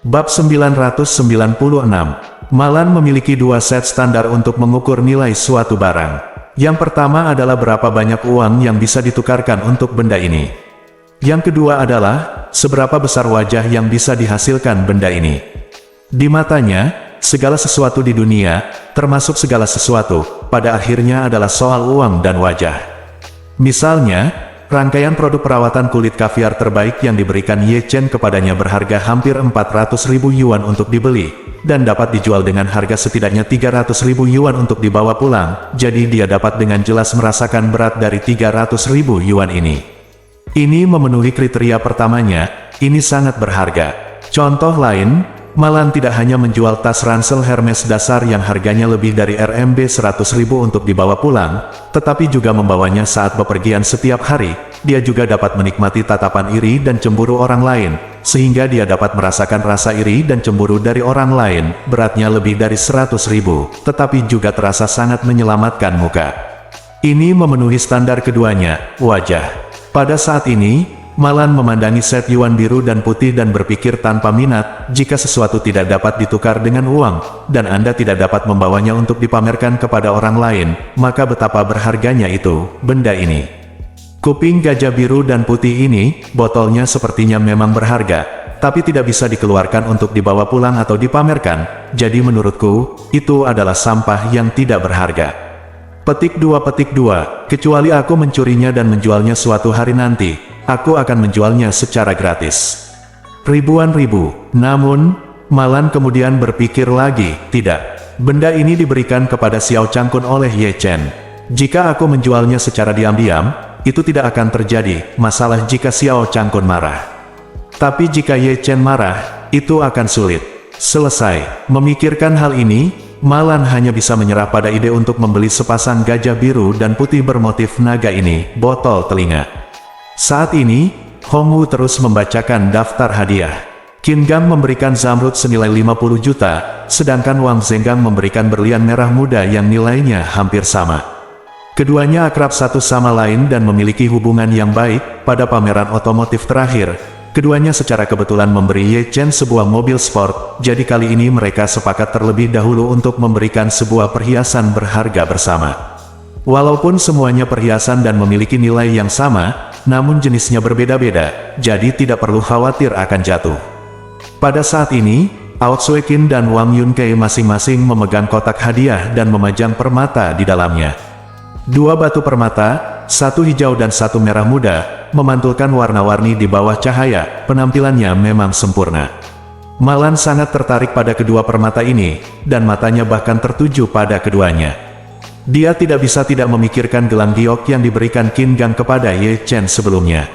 Bab 996. Malan memiliki dua set standar untuk mengukur nilai suatu barang. Yang pertama adalah berapa banyak uang yang bisa ditukarkan untuk benda ini. Yang kedua adalah, seberapa besar wajah yang bisa dihasilkan benda ini. Di matanya, segala sesuatu di dunia, termasuk segala sesuatu, pada akhirnya adalah soal uang dan wajah. Misalnya, rangkaian produk perawatan kulit kaviar terbaik yang diberikan Ye Chen kepadanya berharga hampir 400.000 yuan untuk dibeli, dan dapat dijual dengan harga setidaknya 300.000 yuan untuk dibawa pulang, jadi dia dapat dengan jelas merasakan berat dari 300.000 yuan ini. Ini memenuhi kriteria pertamanya, ini sangat berharga. Contoh lain, Malan tidak hanya menjual tas ransel Hermes dasar yang harganya lebih dari RMB 100.000 untuk dibawa pulang, tetapi juga membawanya saat bepergian setiap hari. Dia juga dapat menikmati tatapan iri dan cemburu orang lain, sehingga dia dapat merasakan rasa iri dan cemburu dari orang lain, beratnya lebih dari 100.000, tetapi juga terasa sangat menyelamatkan muka. Ini memenuhi standar keduanya, wajah. Pada saat ini, Malan memandangi set yuan biru dan putih dan berpikir tanpa minat, jika sesuatu tidak dapat ditukar dengan uang, dan Anda tidak dapat membawanya untuk dipamerkan kepada orang lain, maka betapa berharganya itu, benda ini. Kuping gajah biru dan putih ini, botolnya sepertinya memang berharga, tapi tidak bisa dikeluarkan untuk dibawa pulang atau dipamerkan, jadi menurutku, itu adalah sampah yang tidak berharga. Petik 2, kecuali aku mencurinya dan menjualnya suatu hari nanti, aku akan menjualnya secara gratis. Ribuan ribu. Namun, Malan kemudian berpikir lagi, tidak. Benda ini diberikan kepada Xiao Changkun oleh Ye Chen. Jika aku menjualnya secara diam-diam, itu tidak akan terjadi masalah jika Xiao Changkun marah. Tapi jika Ye Chen marah, itu akan sulit. Selesai. Memikirkan hal ini, Malan hanya bisa menyerah pada ide untuk membeli sepasang gajah biru dan putih bermotif naga ini, botol telinga. Saat ini, Hong Wu terus membacakan daftar hadiah. Qin Gang memberikan zamrud senilai 50 juta, sedangkan Wang Zenggang memberikan berlian merah muda yang nilainya hampir sama. Keduanya akrab satu sama lain dan memiliki hubungan yang baik. Pada pameran otomotif terakhir, keduanya secara kebetulan memberi Ye Chen sebuah mobil sport, jadi kali ini mereka sepakat terlebih dahulu untuk memberikan sebuah perhiasan berharga bersama. Walaupun semuanya perhiasan dan memiliki nilai yang sama, namun jenisnya berbeda-beda, jadi tidak perlu khawatir akan jatuh. Pada saat ini, Ao Sui Qin dan Wang Yunkei masing-masing memegang kotak hadiah dan memajang permata di dalamnya. Dua batu permata, satu hijau dan satu merah muda, memantulkan warna-warni di bawah cahaya, penampilannya memang sempurna. Malan sangat tertarik pada kedua permata ini, dan matanya bahkan tertuju pada keduanya. Dia tidak bisa tidak memikirkan gelang giok yang diberikan Qin Gang kepada Ye Chen sebelumnya.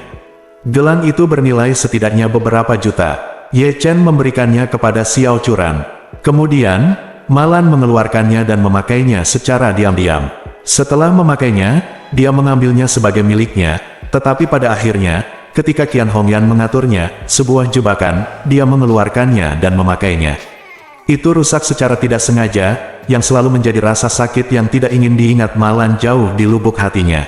Gelang itu bernilai setidaknya beberapa juta. Ye Chen memberikannya kepada Xiao Churan. Kemudian, Malan mengeluarkannya dan memakainya secara diam-diam. Setelah memakainya, dia mengambilnya sebagai miliknya, tetapi pada akhirnya, ketika Qian Hongyan mengaturnya, sebuah jebakan, dia mengeluarkannya dan memakainya. Itu rusak secara tidak sengaja, yang selalu menjadi rasa sakit yang tidak ingin diingat Malan jauh di lubuk hatinya.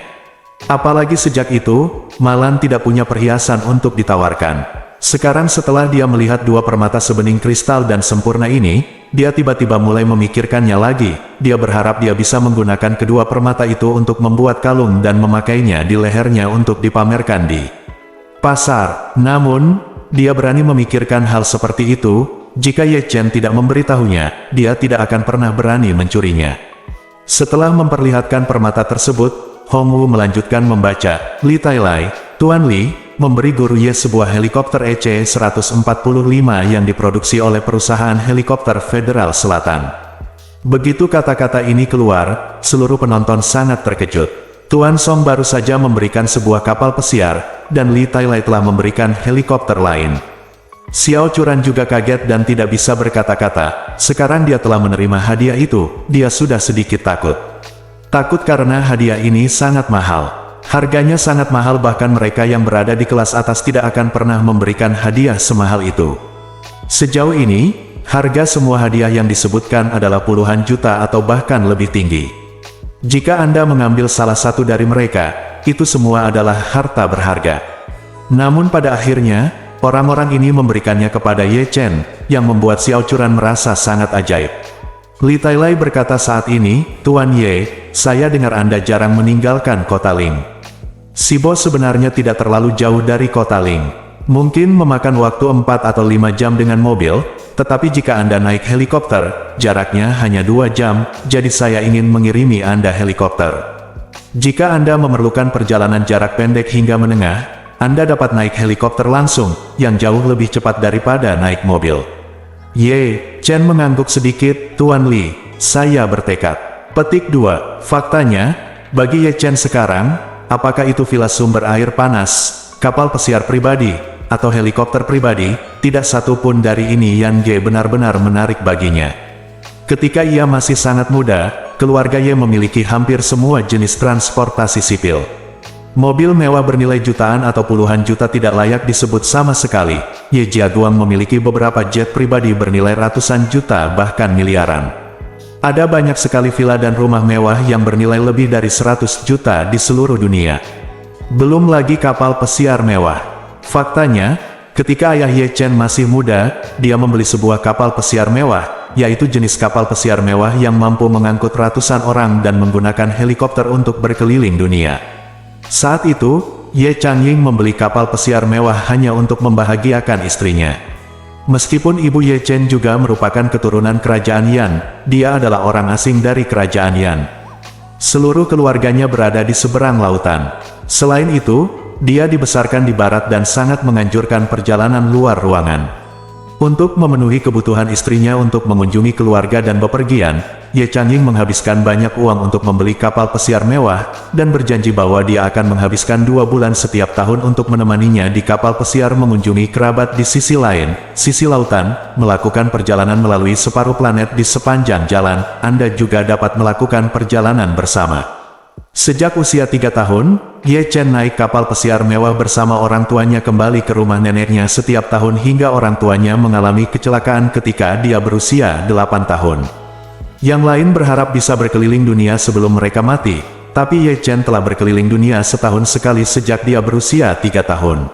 Apalagi sejak itu, Malan tidak punya perhiasan untuk ditawarkan. Sekarang setelah dia melihat dua permata sebening kristal dan sempurna ini, dia tiba-tiba mulai memikirkannya lagi. Dia berharap dia bisa menggunakan kedua permata itu untuk membuat kalung dan memakainya di lehernya untuk dipamerkan di pasar. Namun, dia berani memikirkan hal seperti itu. Jika Ye Chen tidak memberitahunya, dia tidak akan pernah berani mencurinya. Setelah memperlihatkan permata tersebut, Hong Wu melanjutkan membaca. Li Tailai, Tuan Li, memberi guru Ye sebuah helikopter EC-145 yang diproduksi oleh perusahaan helikopter Federal Selatan. Begitu kata-kata ini keluar, seluruh penonton sangat terkejut. Tuan Song baru saja memberikan sebuah kapal pesiar, dan Li Tailai telah memberikan helikopter lain. Xiao Churan juga kaget dan tidak bisa berkata-kata. Sekarang dia telah menerima hadiah itu, dia sudah sedikit takut. Takut karena hadiah ini sangat mahal. Harganya sangat mahal, bahkan mereka yang berada di kelas atas tidak akan pernah memberikan hadiah semahal itu. Sejauh ini, harga semua hadiah yang disebutkan adalah puluhan juta atau bahkan lebih tinggi. Jika Anda mengambil salah satu dari mereka, itu semua adalah harta berharga. Namun pada akhirnya, orang-orang ini memberikannya kepada Ye Chen, yang membuat Xiao Churan merasa sangat ajaib. Li Tailai berkata saat ini, Tuan Ye, saya dengar Anda jarang meninggalkan kota Ling. Si bos sebenarnya tidak terlalu jauh dari kota Ling. Mungkin memakan waktu 4 atau 5 jam dengan mobil, tetapi jika Anda naik helikopter, jaraknya hanya 2 jam, jadi saya ingin mengirimi Anda helikopter. Jika Anda memerlukan perjalanan jarak pendek hingga menengah, Anda dapat naik helikopter langsung, yang jauh lebih cepat daripada naik mobil. Ye, Chen mengangguk sedikit, Tuan Li, saya bertekad. Petik 2. Faktanya, bagi Ye Chen sekarang, apakah itu villa sumber air panas, kapal pesiar pribadi, atau helikopter pribadi, tidak satu pun dari ini yang Ye benar-benar menarik baginya. Ketika ia masih sangat muda, keluarga Ye memiliki hampir semua jenis transportasi sipil. Mobil mewah bernilai jutaan atau puluhan juta tidak layak disebut sama sekali. Ye Jiaguang memiliki beberapa jet pribadi bernilai ratusan juta bahkan miliaran. Ada banyak sekali villa dan rumah mewah yang bernilai lebih dari 100 juta di seluruh dunia. Belum lagi kapal pesiar mewah. Faktanya, ketika ayah Ye Chen masih muda, dia membeli sebuah kapal pesiar mewah, yaitu jenis kapal pesiar mewah yang mampu mengangkut ratusan orang dan menggunakan helikopter untuk berkeliling dunia. Saat itu, Ye Changying membeli kapal pesiar mewah hanya untuk membahagiakan istrinya. Meskipun ibu Ye Chen juga merupakan keturunan kerajaan Yan, dia adalah orang asing dari kerajaan Yan. Seluruh keluarganya berada di seberang lautan. Selain itu, dia dibesarkan di barat dan sangat menganjurkan perjalanan luar ruangan. Untuk memenuhi kebutuhan istrinya untuk mengunjungi keluarga dan bepergian, Ye Changying menghabiskan banyak uang untuk membeli kapal pesiar mewah, dan berjanji bahwa dia akan menghabiskan 2 bulan setiap tahun untuk menemaninya di kapal pesiar mengunjungi kerabat di sisi lain, sisi lautan, melakukan perjalanan melalui separuh planet di sepanjang jalan. Anda juga dapat melakukan perjalanan bersama. Sejak usia 3 tahun, Ye Chen naik kapal pesiar mewah bersama orang tuanya kembali ke rumah neneknya setiap tahun hingga orang tuanya mengalami kecelakaan ketika dia berusia 8 tahun. Yang lain berharap bisa berkeliling dunia sebelum mereka mati, tapi Ye Chen telah berkeliling dunia setahun sekali sejak dia berusia 3 tahun.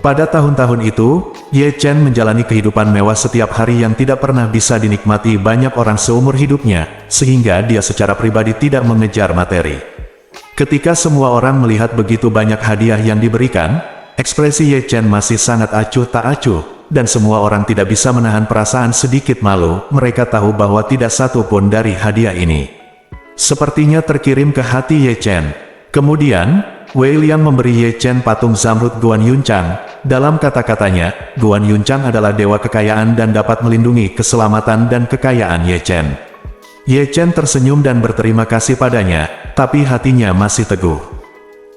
Pada tahun-tahun itu, Ye Chen menjalani kehidupan mewah setiap hari yang tidak pernah bisa dinikmati banyak orang seumur hidupnya, sehingga dia secara pribadi tidak mengejar materi. Ketika semua orang melihat begitu banyak hadiah yang diberikan, ekspresi Ye Chen masih sangat acuh tak acuh, dan semua orang tidak bisa menahan perasaan sedikit malu. Mereka tahu bahwa tidak satu pun dari hadiah ini sepertinya terkirim ke hati Ye Chen. Kemudian, Wei Liang memberi Ye Chen patung zamrud Guan Yunchang. Dalam kata-katanya, Guan Yunchang adalah dewa kekayaan dan dapat melindungi keselamatan dan kekayaan Ye Chen. Ye Chen tersenyum dan berterima kasih padanya, tapi hatinya masih teguh.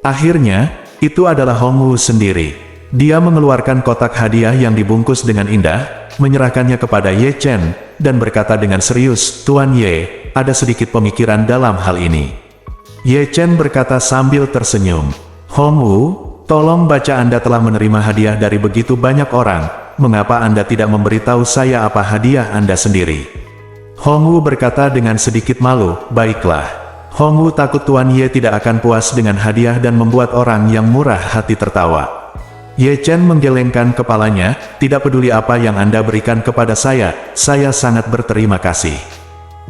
Akhirnya, itu adalah Hong Wu sendiri. Dia mengeluarkan kotak hadiah yang dibungkus dengan indah, menyerahkannya kepada Ye Chen, dan berkata dengan serius, Tuan Ye, ada sedikit pemikiran dalam hal ini. Ye Chen berkata sambil tersenyum, Hong Wu, tolong baca Anda telah menerima hadiah dari begitu banyak orang, mengapa Anda tidak memberitahu saya apa hadiah Anda sendiri? Hong Wu berkata dengan sedikit malu, baiklah. Hong Wu takut Tuan Ye tidak akan puas dengan hadiah dan membuat orang yang murah hati tertawa. Ye Chen menggelengkan kepalanya, tidak peduli apa yang Anda berikan kepada saya sangat berterima kasih.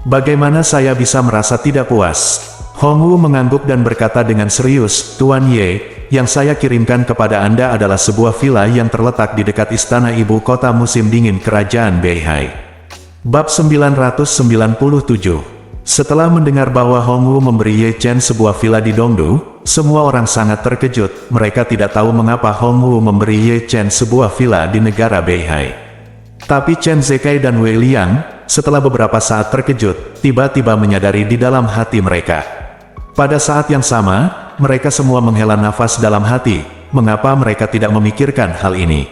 Bagaimana saya bisa merasa tidak puas? Hong Wu mengangguk dan berkata dengan serius, Tuan Ye, yang saya kirimkan kepada Anda adalah sebuah villa yang terletak di dekat istana ibu kota musim dingin kerajaan Beihai. Bab 997. Setelah mendengar bahwa Hong Wu memberi Ye Chen sebuah villa di Dongdu, semua orang sangat terkejut. Mereka tidak tahu mengapa Hong Wu memberi Ye Chen sebuah villa di negara Beihai. Tapi Chen Zekai dan Wei Liang, setelah beberapa saat terkejut, tiba-tiba menyadari di dalam hati mereka. Pada saat yang sama, mereka semua menghela nafas dalam hati. Mengapa mereka tidak memikirkan hal ini?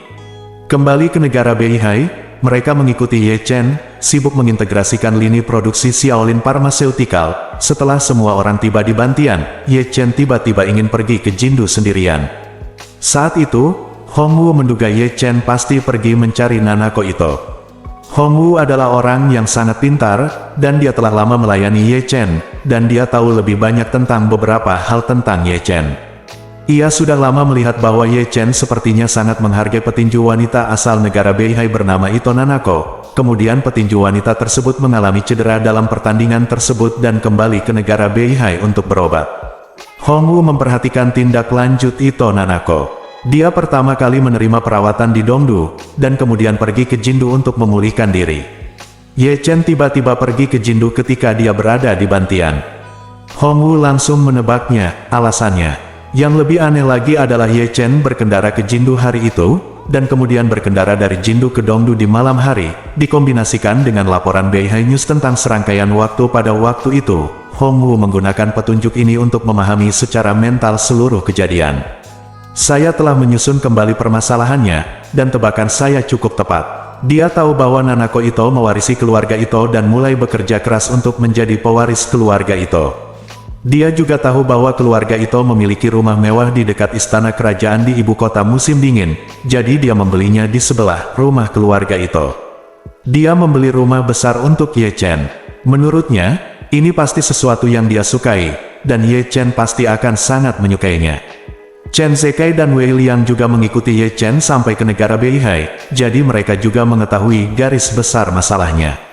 Kembali ke negara Beihai, mereka mengikuti Ye Chen, sibuk mengintegrasikan lini produksi Xiaolin Pharmaceutical. Setelah semua orang tiba di Bantian, Ye Chen tiba-tiba ingin pergi ke Jindu sendirian. Saat itu, Hong Wu menduga Ye Chen pasti pergi mencari Nanako Ito. Hong Wu adalah orang yang sangat pintar, dan dia telah lama melayani Ye Chen, dan dia tahu lebih banyak tentang beberapa hal tentang Ye Chen. Ia sudah lama melihat bahwa Ye Chen sepertinya sangat menghargai petinju wanita asal negara Beihai bernama Ito Nanako. Kemudian petinju wanita tersebut mengalami cedera dalam pertandingan tersebut dan kembali ke negara Beihai untuk berobat. Hong Wu memperhatikan tindak lanjut Ito Nanako. Dia pertama kali menerima perawatan di Dongdu, dan kemudian pergi ke Jindu untuk memulihkan diri. Ye Chen tiba-tiba pergi ke Jindu ketika dia berada di Bantian. Hong Wu langsung menebaknya, alasannya. Yang lebih aneh lagi adalah Ye Chen berkendara ke Jindu hari itu, dan kemudian berkendara dari Jindu ke Dongdu di malam hari, dikombinasikan dengan laporan Beihai News tentang serangkaian waktu pada waktu itu. Hong Wu menggunakan petunjuk ini untuk memahami secara mental seluruh kejadian. Saya telah menyusun kembali permasalahannya, dan tebakan saya cukup tepat. Dia tahu bahwa Nanako Ito mewarisi keluarga Ito dan mulai bekerja keras untuk menjadi pewaris keluarga Ito. Dia juga tahu bahwa keluarga Ito memiliki rumah mewah di dekat istana kerajaan di ibu kota musim dingin, jadi dia membelinya di sebelah rumah keluarga Ito. Dia membeli rumah besar untuk Ye Chen. Menurutnya, ini pasti sesuatu yang dia sukai, dan Ye Chen pasti akan sangat menyukainya. Chen Zekai dan Wei Liang juga mengikuti Ye Chen sampai ke negara Beihai, jadi mereka juga mengetahui garis besar masalahnya.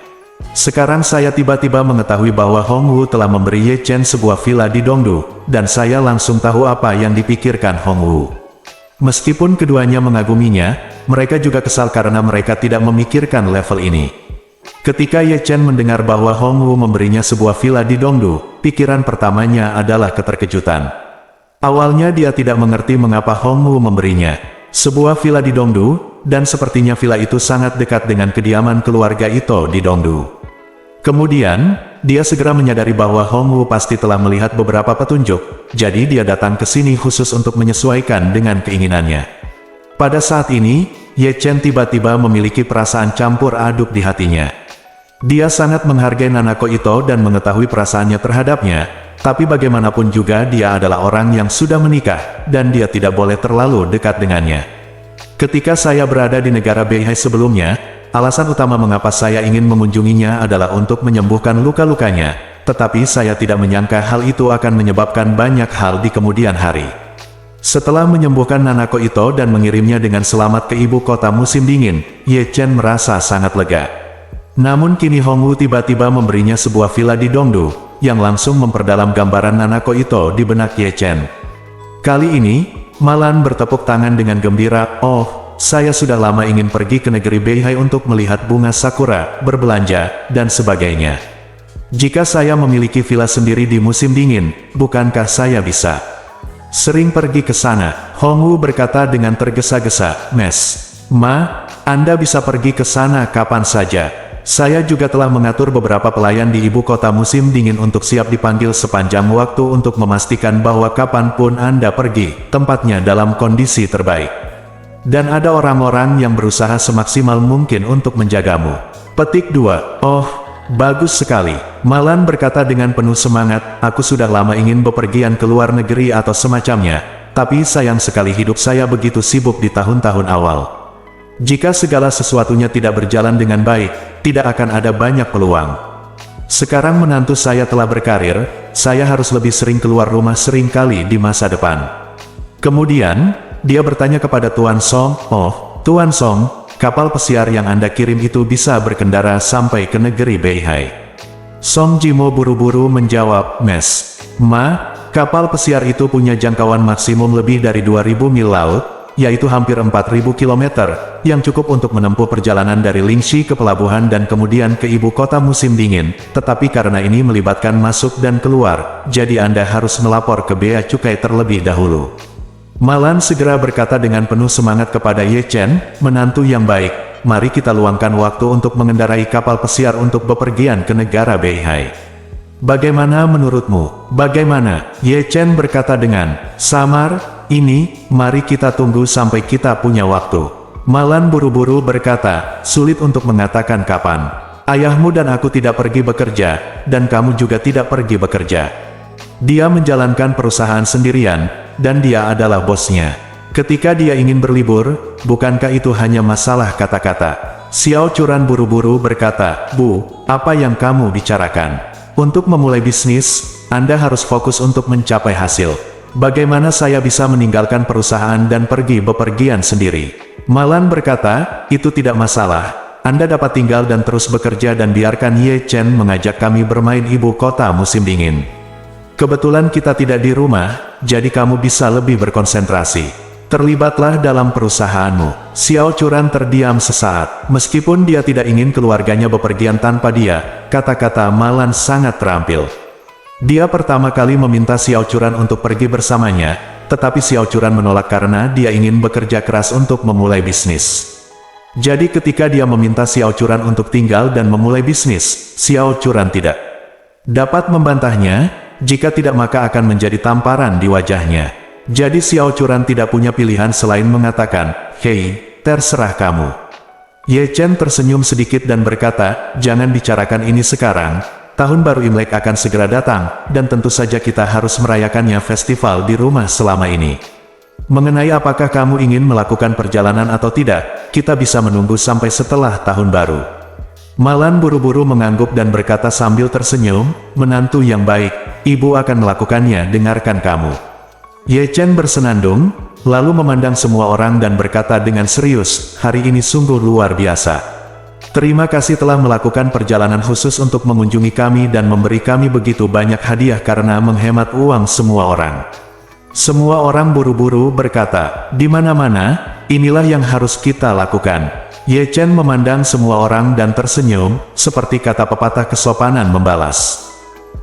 Sekarang saya tiba-tiba mengetahui bahwa Hong Wu telah memberi Ye Chen sebuah villa di Dongdu, dan saya langsung tahu apa yang dipikirkan Hong Wu. Meskipun keduanya mengaguminya, mereka juga kesal karena mereka tidak memikirkan level ini. Ketika Ye Chen mendengar bahwa Hong Wu memberinya sebuah villa di Dongdu, pikiran pertamanya adalah keterkejutan. Awalnya dia tidak mengerti mengapa Hong Wu memberinya sebuah villa di Dongdu, dan sepertinya villa itu sangat dekat dengan kediaman keluarga Ito di Dongdu. Kemudian, dia segera menyadari bahwa Hong Wu pasti telah melihat beberapa petunjuk, jadi dia datang ke sini khusus untuk menyesuaikan dengan keinginannya. Pada saat ini, Ye Chen tiba-tiba memiliki perasaan campur aduk di hatinya. Dia sangat menghargai Nanako Ito dan mengetahui perasaannya terhadapnya, tapi bagaimanapun juga dia adalah orang yang sudah menikah, dan dia tidak boleh terlalu dekat dengannya. Ketika saya berada di negara Beihai sebelumnya, alasan utama mengapa saya ingin mengunjunginya adalah untuk menyembuhkan luka-lukanya, tetapi saya tidak menyangka hal itu akan menyebabkan banyak hal di kemudian hari. Setelah menyembuhkan Nanako Ito dan mengirimnya dengan selamat ke ibu kota musim dingin, Ye Chen merasa sangat lega. Namun kini Hong Wu tiba-tiba memberinya sebuah villa di Dongdu, yang langsung memperdalam gambaran Nanako Ito di benak Ye Chen. Kali ini, Malan bertepuk tangan dengan gembira, "Oh, saya sudah lama ingin pergi ke negeri Beihai untuk melihat bunga sakura, berbelanja, dan sebagainya. Jika saya memiliki villa sendiri di musim dingin, bukankah saya bisa sering pergi ke sana?" Hong Wu berkata dengan tergesa-gesa, Ma, Anda bisa pergi ke sana kapan saja. Saya juga telah mengatur beberapa pelayan di ibu kota musim dingin untuk siap dipanggil sepanjang waktu untuk memastikan bahwa kapanpun Anda pergi, tempatnya dalam kondisi terbaik. Dan ada orang-orang yang berusaha semaksimal mungkin untuk menjagamu. Petik 2. Oh, bagus sekali. Malan berkata dengan penuh semangat, aku sudah lama ingin bepergian ke luar negeri atau semacamnya, tapi sayang sekali hidup saya begitu sibuk di tahun-tahun awal. Jika segala sesuatunya tidak berjalan dengan baik, tidak akan ada banyak peluang. Sekarang menantu saya telah berkarir, saya harus lebih sering keluar rumah sering kali di masa depan. Kemudian, dia bertanya kepada Tuan Song, "Oh, Tuan Song, kapal pesiar yang Anda kirim itu bisa berkendara sampai ke negeri Beihai?" Song Jimo buru-buru menjawab, Ma, kapal pesiar itu punya jangkauan maksimum lebih dari 2000 mil laut, yaitu hampir 4000 km, yang cukup untuk menempuh perjalanan dari Lingxi ke pelabuhan dan kemudian ke ibu kota musim dingin, tetapi karena ini melibatkan masuk dan keluar, jadi Anda harus melapor ke bea cukai terlebih dahulu. Malan segera berkata dengan penuh semangat kepada Ye Chen, menantu yang baik, mari kita luangkan waktu untuk mengendarai kapal pesiar untuk bepergian ke negara Beihai. Bagaimana menurutmu? Bagaimana? Ye Chen berkata dengan samar, mari kita tunggu sampai kita punya waktu. Malan buru-buru berkata, sulit untuk mengatakan kapan. Ayahmu dan aku tidak pergi bekerja, dan kamu juga tidak pergi bekerja. Dia menjalankan perusahaan sendirian, dan dia adalah bosnya. Ketika dia ingin berlibur, bukankah itu hanya masalah kata-kata? Xiao Churan buru-buru berkata, Bu, apa yang kamu bicarakan? Untuk memulai bisnis, Anda harus fokus untuk mencapai hasil. Bagaimana saya bisa meninggalkan perusahaan dan pergi bepergian sendiri? Malan berkata, itu tidak masalah. Anda dapat tinggal dan terus bekerja dan biarkan Ye Chen mengajak kami bermain ibu kota musim dingin. Kebetulan kita tidak di rumah, jadi kamu bisa lebih berkonsentrasi. Terlibatlah dalam perusahaanmu. Xiao Churan terdiam sesaat. Meskipun dia tidak ingin keluarganya bepergian tanpa dia, kata-kata Malan sangat terampil. Dia pertama kali meminta Xiao Churan untuk pergi bersamanya, tetapi Xiao Churan menolak karena dia ingin bekerja keras untuk memulai bisnis. Jadi ketika dia meminta Xiao Churan untuk tinggal dan memulai bisnis, Xiao Churan tidak dapat membantahnya, jika tidak maka akan menjadi tamparan di wajahnya. Jadi Xiao Churan tidak punya pilihan selain mengatakan, "Hei, terserah kamu." Ye Chen tersenyum sedikit dan berkata, "Jangan bicarakan ini sekarang. Tahun baru Imlek akan segera datang, dan tentu saja kita harus merayakannya festival di rumah selama ini. Mengenai apakah kamu ingin melakukan perjalanan atau tidak, kita bisa menunggu sampai setelah tahun baru." Malan buru-buru mengangguk dan berkata sambil tersenyum, "Menantu yang baik, ibu akan melakukannya, dengarkan kamu." Ye Chen bersenandung, lalu memandang semua orang dan berkata dengan serius, "Hari ini sungguh luar biasa. Terima kasih telah melakukan perjalanan khusus untuk mengunjungi kami dan memberi kami begitu banyak hadiah karena menghemat uang semua orang." Semua orang buru-buru berkata, "Di mana-mana, inilah yang harus kita lakukan." Ye Chen memandang semua orang dan tersenyum, seperti kata pepatah kesopanan membalas.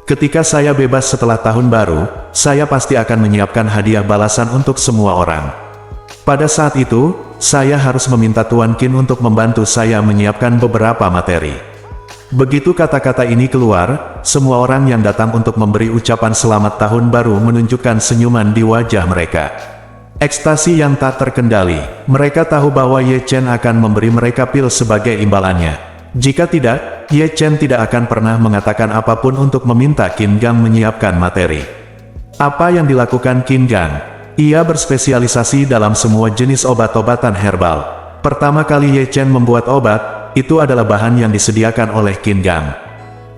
"Ketika saya bebas setelah tahun baru, saya pasti akan menyiapkan hadiah balasan untuk semua orang. Pada saat itu, saya harus meminta Tuan Qin untuk membantu saya menyiapkan beberapa materi." Begitu kata-kata ini keluar, semua orang yang datang untuk memberi ucapan selamat tahun baru menunjukkan senyuman di wajah mereka. Ekstasi yang tak terkendali. Mereka tahu bahwa Ye Chen akan memberi mereka pil sebagai imbalannya. Jika tidak, Ye Chen tidak akan pernah mengatakan apapun untuk meminta Qin Gang menyiapkan materi. Apa yang dilakukan Qin Gang? Ia berspesialisasi dalam semua jenis obat-obatan herbal. Pertama kali Ye Chen membuat obat, itu adalah bahan yang disediakan oleh Qin Gang.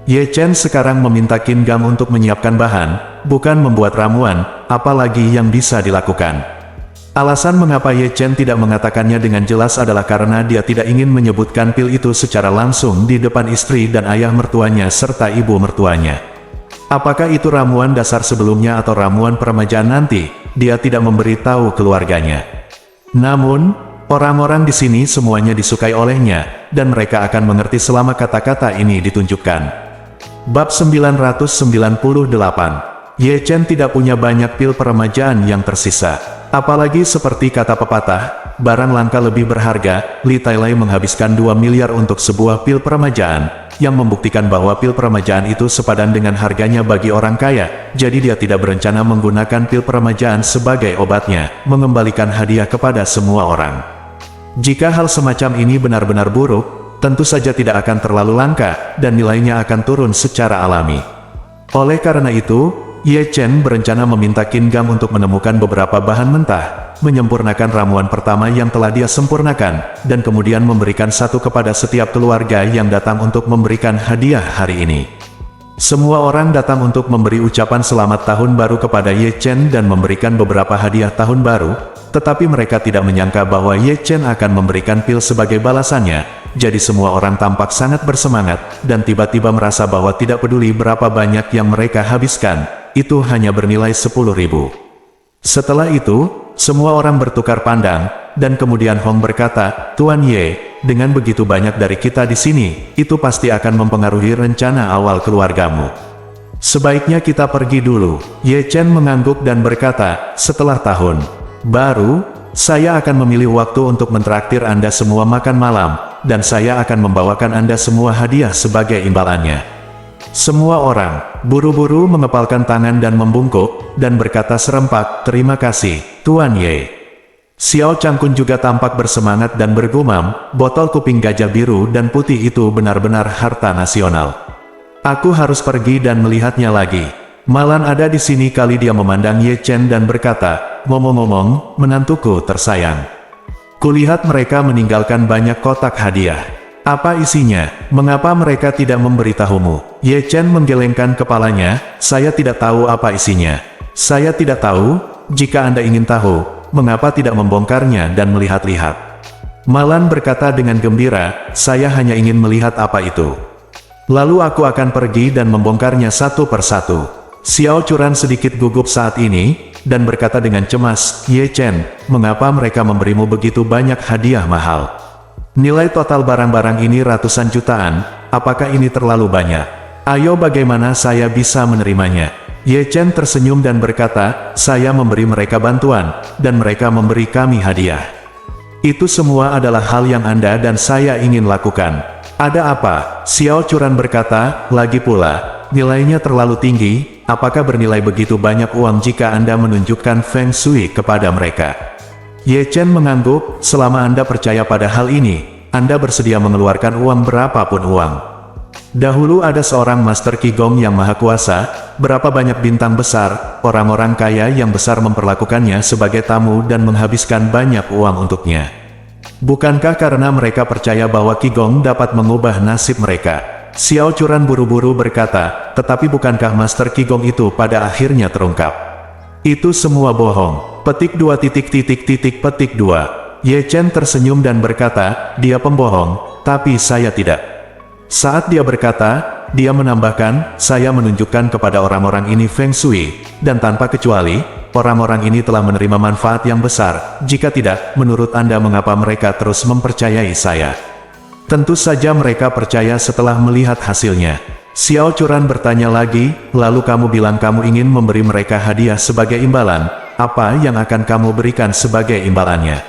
Ye Chen sekarang meminta Qin Gang untuk menyiapkan bahan, bukan membuat ramuan, apalagi yang bisa dilakukan. Alasan mengapa Ye Chen tidak mengatakannya dengan jelas adalah karena dia tidak ingin menyebutkan pil itu secara langsung di depan istri dan ayah mertuanya serta ibu mertuanya. Apakah itu ramuan dasar sebelumnya atau ramuan peremajaan nanti, dia tidak memberitahu keluarganya. Namun, orang-orang di sini semuanya disukai olehnya, dan mereka akan mengerti selama kata-kata ini ditunjukkan. Bab 998. Ye Chen tidak punya banyak pil peremajaan yang tersisa. Apalagi seperti kata pepatah, barang langka lebih berharga. Li Tailai menghabiskan 2 miliar untuk sebuah pil peremajaan, yang membuktikan bahwa pil peremajaan itu sepadan dengan harganya bagi orang kaya. Jadi dia tidak berencana menggunakan pil peremajaan sebagai obatnya, mengembalikan hadiah kepada semua orang. Jika hal semacam ini benar-benar buruk, tentu saja tidak akan terlalu langka, dan nilainya akan turun secara alami. Oleh karena itu, Ye Chen berencana meminta Qin Gang untuk menemukan beberapa bahan mentah, menyempurnakan ramuan pertama yang telah dia sempurnakan, dan kemudian memberikan satu kepada setiap keluarga yang datang untuk memberikan hadiah hari ini. Semua orang datang untuk memberi ucapan selamat tahun baru kepada Ye Chen dan memberikan beberapa hadiah tahun baru, tetapi mereka tidak menyangka bahwa Ye Chen akan memberikan pil sebagai balasannya, jadi semua orang tampak sangat bersemangat, dan tiba-tiba merasa bahwa tidak peduli berapa banyak yang mereka habiskan, itu hanya bernilai 10.000. Setelah itu, semua orang bertukar pandang, dan kemudian Hong berkata, "Tuan Ye, dengan begitu banyak dari kita di sini, itu pasti akan mempengaruhi rencana awal keluargamu. Sebaiknya kita pergi dulu." Ye Chen mengangguk dan berkata, "Setelah tahun baru, saya akan memilih waktu untuk mentraktir Anda semua makan malam, dan saya akan membawakan Anda semua hadiah sebagai imbalannya." Semua orang buru-buru mengepalkan tangan dan membungkuk, dan berkata serempak, "Terima kasih, Tuan Ye." Xiao Changkun juga tampak bersemangat dan bergumam, "Botol kuping gajah biru dan putih itu benar-benar harta nasional. Aku harus pergi dan melihatnya lagi." Malan ada di sini kali dia memandang Ye Chen dan berkata, "Ngomong-ngomong, menantuku tersayang. Kulihat mereka meninggalkan banyak kotak hadiah. Apa isinya? Mengapa mereka tidak memberitahumu?" Ye Chen menggelengkan kepalanya, "Saya tidak tahu apa isinya. Saya tidak tahu, jika Anda ingin tahu, mengapa tidak membongkarnya dan melihat-lihat. Malan berkata dengan gembira, saya hanya ingin melihat apa itu. Lalu aku akan pergi dan membongkarnya satu persatu. Xiao Churan sedikit gugup saat ini, dan berkata dengan cemas, Ye Chen, mengapa mereka memberimu begitu banyak hadiah mahal? Nilai total barang-barang ini ratusan jutaan, apakah ini terlalu banyak? Ayo bagaimana saya bisa menerimanya? Ye Chen tersenyum dan berkata, saya memberi mereka bantuan, dan mereka memberi kami hadiah. Itu semua adalah hal yang Anda dan saya ingin lakukan. Ada apa? Xiao Churan berkata, lagi pula, nilainya terlalu tinggi, apakah bernilai begitu banyak uang jika Anda menunjukkan Feng Shui kepada mereka? Ye Chen mengangguk, selama Anda percaya pada hal ini, Anda bersedia mengeluarkan uang berapapun uang. Dahulu ada seorang Master Qigong yang maha kuasa, berapa banyak bintang besar, orang-orang kaya yang besar memperlakukannya sebagai tamu dan menghabiskan banyak uang untuknya. Bukankah karena mereka percaya bahwa Qigong dapat mengubah nasib mereka? Xiao Churan buru-buru berkata, tetapi bukankah Master Qigong itu pada akhirnya terungkap? Itu semua bohong. Petik 2 petik 2. Ye Chen tersenyum dan berkata, dia pembohong, tapi saya tidak. Saat dia berkata, dia menambahkan, saya menunjukkan kepada orang-orang ini Feng Shui, dan tanpa kecuali, orang-orang ini telah menerima manfaat yang besar. Jika tidak, menurut Anda mengapa mereka terus mempercayai saya? Tentu saja mereka percaya setelah melihat hasilnya. Xiao Churan bertanya lagi, lalu kamu bilang kamu ingin memberi mereka hadiah sebagai imbalan, apa yang akan kamu berikan sebagai imbalannya?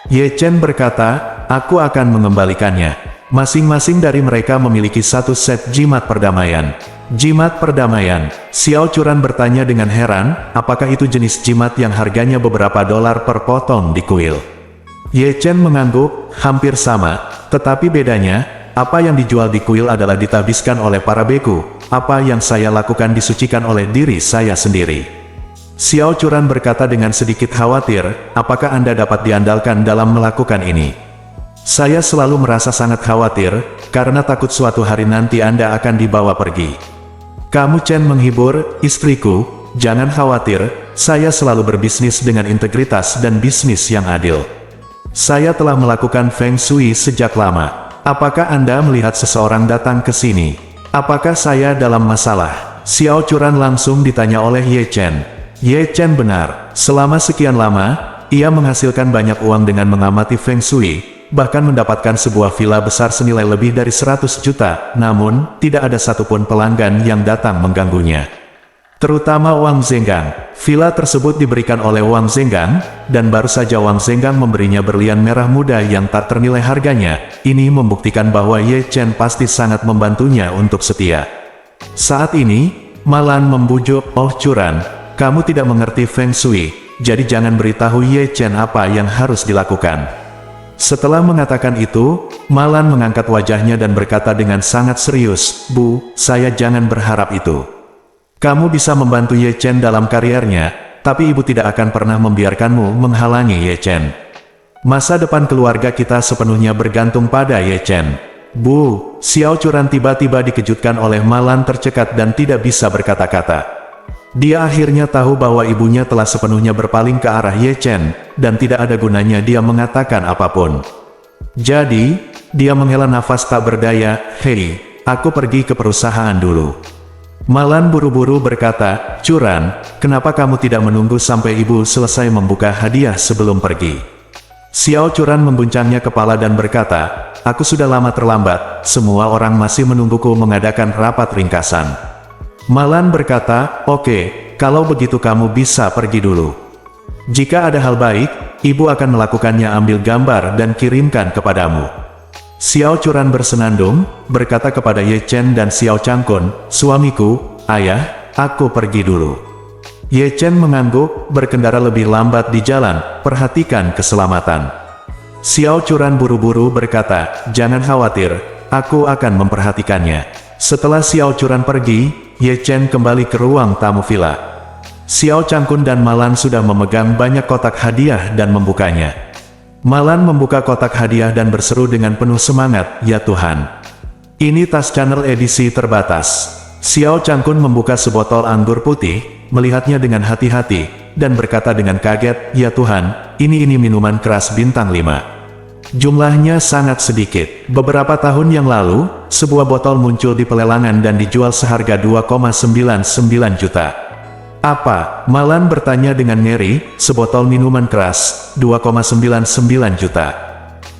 Ye Chen berkata, aku akan mengembalikannya. Masing-masing dari mereka memiliki satu set jimat perdamaian. Jimat perdamaian. Xiao Churan bertanya dengan heran, apakah itu jenis jimat yang harganya beberapa dolar per potong di kuil? Ye Chen mengangguk, hampir sama, tetapi bedanya, apa yang dijual di kuil adalah ditabiskan oleh para beku, apa yang saya lakukan disucikan oleh diri saya sendiri. Xiao Churan berkata dengan sedikit khawatir, apakah Anda dapat diandalkan dalam melakukan ini? Saya selalu merasa sangat khawatir, karena takut suatu hari nanti Anda akan dibawa pergi. Kamu Chen menghibur, istriku, jangan khawatir, saya selalu berbisnis dengan integritas dan bisnis yang adil. Saya telah melakukan Feng Shui sejak lama. Apakah Anda melihat seseorang datang ke sini? Apakah saya dalam masalah? Xiao Churan langsung ditanya oleh Ye Chen. Ye Chen benar, selama sekian lama, ia menghasilkan banyak uang dengan mengamati Feng Shui, bahkan mendapatkan sebuah villa besar senilai lebih dari 100 juta, namun, tidak ada satupun pelanggan yang datang mengganggunya. Terutama Wang Zenggang. Villa tersebut diberikan oleh Wang Zenggang, dan baru saja Wang Zenggang memberinya berlian merah muda yang tak ternilai harganya. Ini membuktikan bahwa Ye Chen pasti sangat membantunya untuk setia. Saat ini, Malan membujuk, oh Churan, kamu tidak mengerti Feng Shui, jadi jangan beritahu Ye Chen apa yang harus dilakukan. Setelah mengatakan itu, Malan mengangkat wajahnya dan berkata dengan sangat serius, Bu, saya jangan berharap itu. Kamu bisa membantu Ye Chen dalam kariernya, tapi ibu tidak akan pernah membiarkanmu menghalangi Ye Chen. Masa depan keluarga kita sepenuhnya bergantung pada Ye Chen. Bu, Xiao Churan tiba-tiba dikejutkan oleh Malan tercekat dan tidak bisa berkata-kata. Dia akhirnya tahu bahwa ibunya telah sepenuhnya berpaling ke arah Ye Chen, dan tidak ada gunanya dia mengatakan apapun. Jadi, dia menghela nafas tak berdaya, hei, aku pergi ke perusahaan dulu. Malan buru-buru berkata, Churan, kenapa kamu tidak menunggu sampai ibu selesai membuka hadiah sebelum pergi? Xiao Churan membuncangnya kepala dan berkata, aku sudah lama terlambat, semua orang masih menungguku mengadakan rapat ringkasan. Malan berkata, oke, kalau begitu kamu bisa pergi dulu. Jika ada hal baik, ibu akan melakukannya, ambil gambar dan kirimkan kepadamu. Xiao Churan bersenandung, berkata kepada Ye Chen dan Xiao Changkun, suamiku, ayah, aku pergi dulu. Ye Chen mengangguk, berkendara lebih lambat di jalan, perhatikan keselamatan. Xiao Churan buru-buru berkata, jangan khawatir, aku akan memperhatikannya. Setelah Xiao Churan pergi, Ye Chen kembali ke ruang tamu villa. Xiao Changkun dan Malan sudah memegang banyak kotak hadiah dan membukanya. Malan membuka kotak hadiah dan berseru dengan penuh semangat, ya Tuhan. Ini tas channel edisi terbatas. Xiao Changkun membuka sebotol anggur putih, melihatnya dengan hati-hati, dan berkata dengan kaget, "Ya Tuhan, ini minuman keras bintang 5. Jumlahnya sangat sedikit. Beberapa tahun yang lalu, sebuah botol muncul di pelelangan dan dijual seharga 2,99 juta. Apa?" Malan bertanya dengan ngeri, "Sebotol minuman keras, 2,99 juta.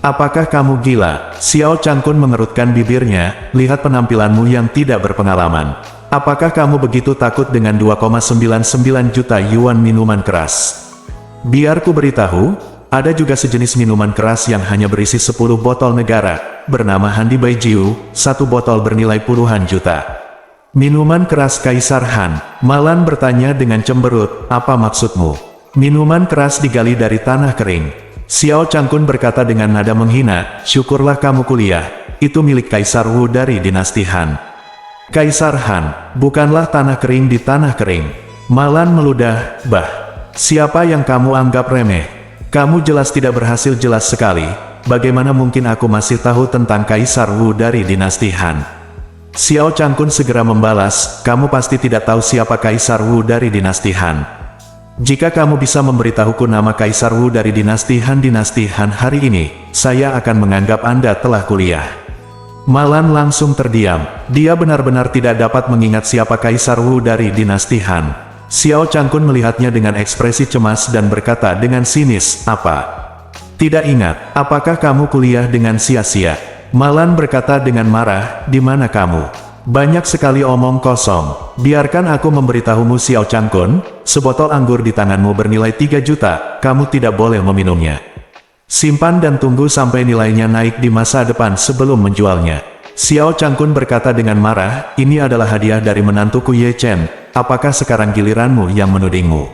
Apakah kamu gila?" Xiao Changkun mengerutkan bibirnya, "Lihat penampilanmu yang tidak berpengalaman. Apakah kamu begitu takut dengan 2,99 juta yuan minuman keras? Biar ku beritahu, ada juga sejenis minuman keras yang hanya berisi 10 botol negara, bernama Handi Baijiu, satu botol bernilai puluhan juta." "Minuman keras Kaisar Han?" Malan bertanya dengan cemberut, "Apa maksudmu?" "Minuman keras digali dari tanah kering." Xiao Changkun berkata dengan nada menghina, "Syukurlah kamu kuliah, itu milik Kaisar Wu dari dinasti Han." "Kaisar Han, bukanlah tanah kering di tanah kering." Malan meludah, "Bah, siapa yang kamu anggap remeh? Kamu jelas tidak berhasil jelas sekali, bagaimana mungkin aku masih tahu tentang Kaisar Wu dari dinasti Han?" Xiao Changkun segera membalas, "Kamu pasti tidak tahu siapa Kaisar Wu dari dinasti Han. Jika kamu bisa memberitahuku nama Kaisar Wu dari dinasti Han hari ini, saya akan menganggap Anda telah kuliah." Malan langsung terdiam. Dia benar-benar tidak dapat mengingat siapa Kaisar Wu dari dinasti Han. Xiao Changkun melihatnya dengan ekspresi cemas dan berkata dengan sinis, "Apa? Tidak ingat? Apakah kamu kuliah dengan sia-sia?" Malan berkata dengan marah, "Di mana kamu? Banyak sekali omong kosong. Biarkan aku memberitahumu Xiao Changkun, sebotol anggur di tanganmu bernilai 3 juta, kamu tidak boleh meminumnya. Simpan dan tunggu sampai nilainya naik di masa depan sebelum menjualnya." Xiao Changkun berkata dengan marah, "Ini adalah hadiah dari menantuku Ye Chen, apakah sekarang giliranmu yang menudingmu?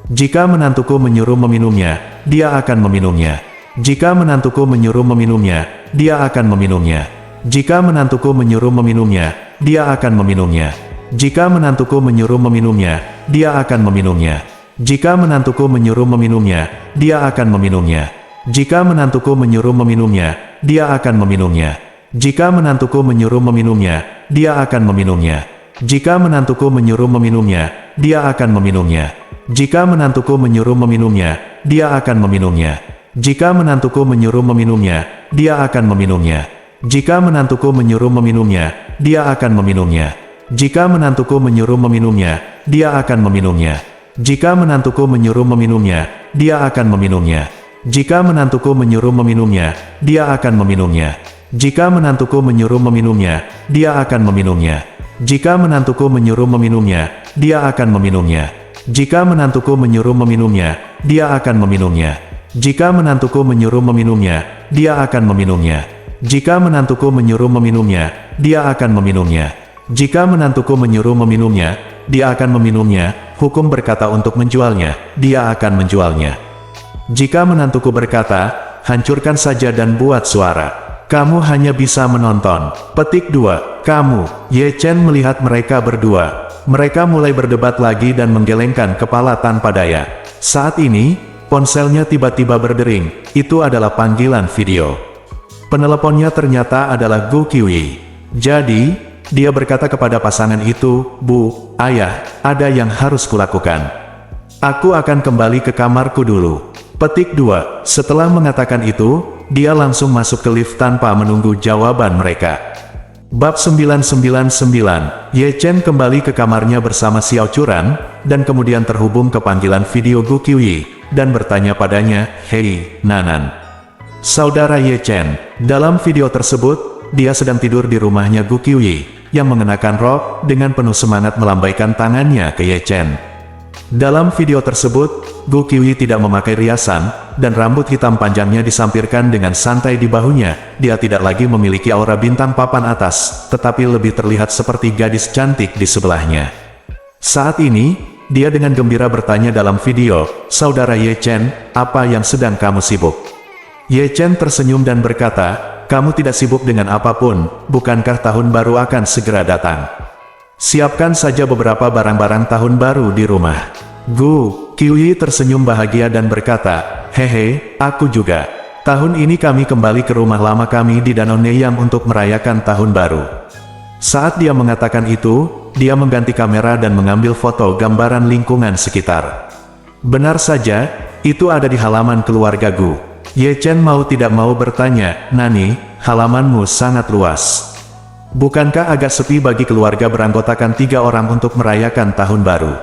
Jika menantuku menyuruh meminumnya, dia akan meminumnya. Jika menantuku menyuruh meminumnya, dia akan meminumnya. Jika menantuku menyuruh meminumnya, dia akan meminumnya. Jika menantuku menyuruh meminumnya, dia akan meminumnya. Jika menantuku menyuruh meminumnya, dia akan meminumnya. Jika menantuku menyuruh meminumnya, dia akan meminumnya. Jika menantuku menyuruh meminumnya, dia akan meminumnya. Jika menantuku menyuruh meminumnya, dia akan meminumnya. Jika menantuku menyuruh meminumnya, dia akan meminumnya. Jika menantuku menyuruh meminumnya, dia akan meminumnya. Jika menantuku menyuruh meminumnya, dia akan meminumnya. Jika menantuku menyuruh meminumnya, dia akan meminumnya. Jika menantuku menyuruh meminumnya, dia akan meminumnya. Jika menantuku menyuruh meminumnya, dia akan meminumnya. Jika menantuku menyuruh meminumnya, dia akan meminumnya. Jika menantuku menyuruh meminumnya, dia akan meminumnya. Jika menantuku menyuruh meminumnya, dia akan meminumnya. Jika menantuku menyuruh meminumnya, dia akan meminumnya. Jika menantuku menyuruh meminumnya, dia akan meminumnya. Jika menantuku menyuruh meminumnya, dia akan meminumnya. Hukum berkata untuk menjualnya, dia akan menjualnya. Jika menantuku berkata, hancurkan saja dan buat suara, kamu hanya bisa menonton. Petik 2. Kamu, Ye Chen melihat mereka berdua. Mereka mulai berdebat lagi dan menggelengkan kepala tanpa daya. Saat ini, ponselnya tiba-tiba berdering. Itu adalah panggilan video. Peneleponnya ternyata adalah Gu Qiuyi. Jadi, dia berkata kepada pasangan itu, "Bu, ayah, ada yang harus kulakukan. Aku akan kembali ke kamarku dulu." Petik 2. Setelah mengatakan itu, dia langsung masuk ke lift tanpa menunggu jawaban mereka. Bab 999, Ye Chen kembali ke kamarnya bersama Xiao Churan, dan kemudian terhubung ke panggilan video Gu Qiuyi, dan bertanya padanya, "Hei, Nanan. Saudara Ye Chen." Dalam video tersebut, dia sedang tidur di rumahnya Gu Qiuyi, yang mengenakan rok, dengan penuh semangat melambaikan tangannya ke Ye Chen. Dalam video tersebut, Gu Qiuyi tidak memakai riasan, dan rambut hitam panjangnya disampirkan dengan santai di bahunya. Dia tidak lagi memiliki aura bintang papan atas, tetapi lebih terlihat seperti gadis cantik di sebelahnya. Saat ini, dia dengan gembira bertanya dalam video, "Saudara Ye Chen, apa yang sedang kamu sibuk?" Ye Chen tersenyum dan berkata, "Kamu tidak sibuk dengan apapun, bukankah tahun baru akan segera datang? Siapkan saja beberapa barang-barang tahun baru di rumah." Gu Qiuyi tersenyum bahagia dan berkata, "Hehe, aku juga. Tahun ini kami kembali ke rumah lama kami di Danau Neiyang untuk merayakan tahun baru." Saat dia mengatakan itu, dia mengganti kamera dan mengambil foto gambaran lingkungan sekitar. Benar saja, itu ada di halaman keluarga Gu. Ye Chen mau tidak mau bertanya, "Nani, halamanmu sangat luas. Bukankah agak sepi bagi keluarga beranggotakan 3 orang untuk merayakan tahun baru?"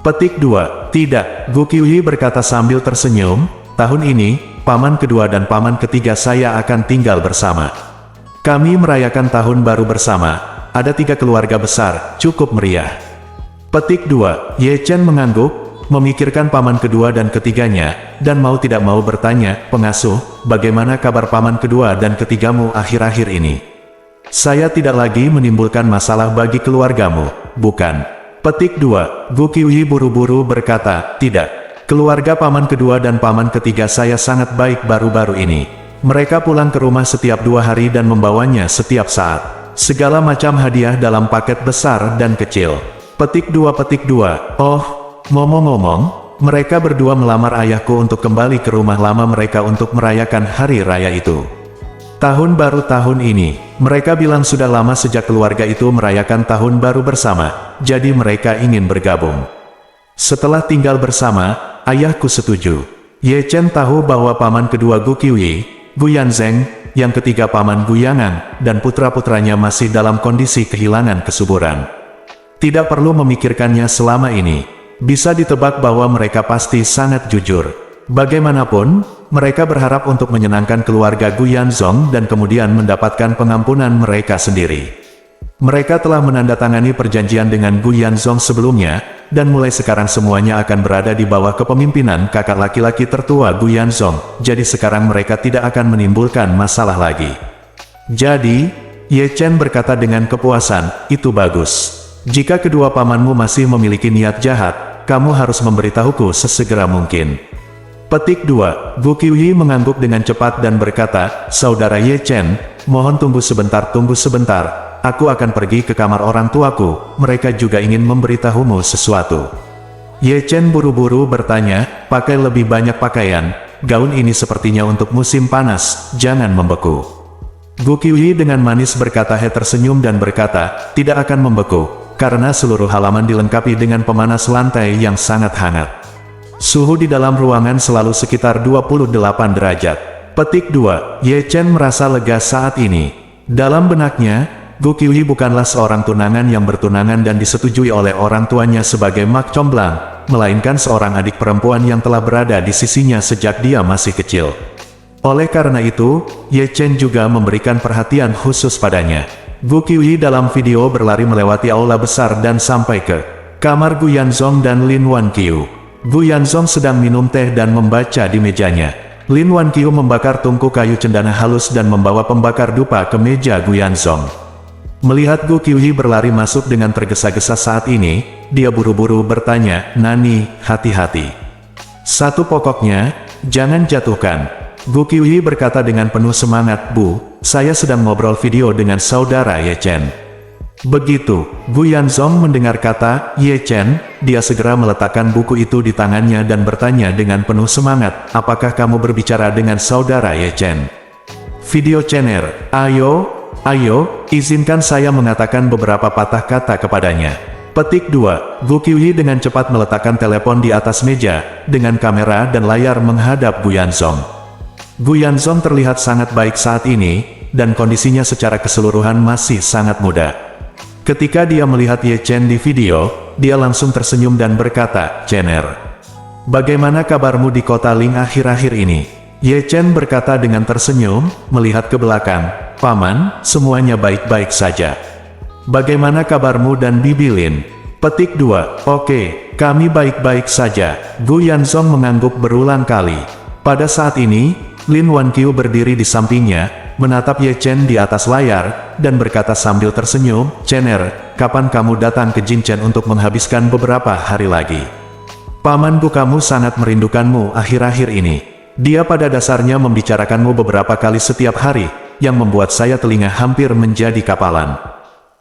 Petik 2. Tidak, Gu Qiuyi berkata sambil tersenyum, "Tahun ini, paman kedua dan paman ketiga saya akan tinggal bersama. Kami merayakan tahun baru bersama, ada 3 keluarga besar, cukup meriah." Petik 2. Ye Chen mengangguk, memikirkan paman kedua dan ketiganya, dan mau tidak mau bertanya, "Pengasuh, bagaimana kabar paman kedua dan ketigamu akhir-akhir ini? Saya tidak lagi menimbulkan masalah bagi keluargamu, bukan?" Petik 2. Gu Qiuyi buru-buru berkata, "Tidak. Keluarga paman kedua dan paman ketiga saya sangat baik baru-baru ini. Mereka pulang ke rumah setiap 2 hari dan membawanya setiap saat. Segala macam hadiah dalam paket besar dan kecil." Petik 2. Oh, ngomong-ngomong, mereka berdua melamar ayahku untuk kembali ke rumah lama mereka untuk merayakan hari raya itu. Tahun baru tahun ini, mereka bilang sudah lama sejak keluarga itu merayakan tahun baru bersama, jadi mereka ingin bergabung. Setelah tinggal bersama, ayahku setuju. Ye Chen tahu bahwa paman kedua Gu Qiuyi, Gu Yanzheng, yang ketiga paman Gu Yangan, dan putra-putranya masih dalam kondisi kehilangan kesuburan. Tidak perlu memikirkannya selama ini. Bisa ditebak bahwa mereka pasti sangat jujur. Bagaimanapun, mereka berharap untuk menyenangkan keluarga Gu Yanzhong dan kemudian mendapatkan pengampunan mereka sendiri. Mereka telah menandatangani perjanjian dengan Gu Yanzhong sebelumnya, dan mulai sekarang semuanya akan berada di bawah kepemimpinan kakak laki-laki tertua Gu Yanzhong, jadi sekarang mereka tidak akan menimbulkan masalah lagi. Jadi, Ye Chen berkata dengan kepuasan, "Itu bagus. Jika kedua pamanmu masih memiliki niat jahat, kamu harus memberitahuku sesegera mungkin." Petik 2. Gu Qiuyi mengangguk dengan cepat dan berkata, "Saudara Ye Chen, mohon tunggu sebentar. Aku akan pergi ke kamar orang tuaku, mereka juga ingin memberitahumu sesuatu." Ye Chen buru-buru bertanya, "Pakai lebih banyak pakaian, gaun ini sepertinya untuk musim panas, jangan membeku." Gu Qiuyi dengan manis berkata. He tersenyum dan berkata, "Tidak akan membeku, karena seluruh halaman dilengkapi dengan pemanas lantai yang sangat hangat. Suhu di dalam ruangan selalu sekitar 28 derajat. Petik 2. Ye Chen merasa lega saat ini. Dalam benaknya, Gu Qiuyi bukanlah seorang tunangan yang bertunangan dan disetujui oleh orang tuanya sebagai mak comblang, melainkan seorang adik perempuan yang telah berada di sisinya sejak dia masih kecil. Oleh karena itu, Ye Chen juga memberikan perhatian khusus padanya. Gu Qiuyi dalam video berlari melewati aula besar dan sampai ke kamar Gu Yanzhong dan Lin Wanqiu. Gu Yanzhong sedang minum teh dan membaca di mejanya. Lin Wanqiu membakar tungku kayu cendana halus dan membawa pembakar dupa ke meja Gu Yanzhong. Melihat Gu Qiuyi berlari masuk dengan tergesa-gesa saat ini, dia buru-buru bertanya, "Nani, hati-hati. Satu pokoknya, jangan jatuhkan." Gu Qiuyi berkata dengan penuh semangat, "Bu, saya sedang ngobrol video dengan saudara Ye Chen." Begitu Gu Yanzhong mendengar kata Ye Chen, dia segera meletakkan buku itu di tangannya dan bertanya dengan penuh semangat, "Apakah kamu berbicara dengan saudara Ye Chen?" Video Chener, ayo, izinkan saya mengatakan beberapa patah kata kepadanya. Petik 2. Gu Qiuyi dengan cepat meletakkan telepon di atas meja, dengan kamera dan layar menghadap Gu Yanzhong. Gu Yanzhong terlihat sangat baik saat ini, dan kondisinya secara keseluruhan masih sangat muda. Ketika dia melihat Ye Chen di video, dia langsung tersenyum dan berkata, "Chener, bagaimana kabarmu di kota Ling akhir-akhir ini?" Ye Chen berkata dengan tersenyum, melihat ke belakang, "Paman, semuanya baik-baik saja. Bagaimana kabarmu dan Bibi Lin?" Petik 2. "Oke, kami baik-baik saja." Gu Yanzhong mengangguk berulang kali. Pada saat ini, Lin Wanqiu berdiri di sampingnya, menatap Ye Chen di atas layar, dan berkata sambil tersenyum, "Chener, kapan kamu datang ke Jinchen untuk menghabiskan beberapa hari lagi? Pamanku kamu sangat merindukanmu akhir-akhir ini. Dia pada dasarnya membicarakanmu beberapa kali setiap hari, yang membuat saya telinga hampir menjadi kapalan."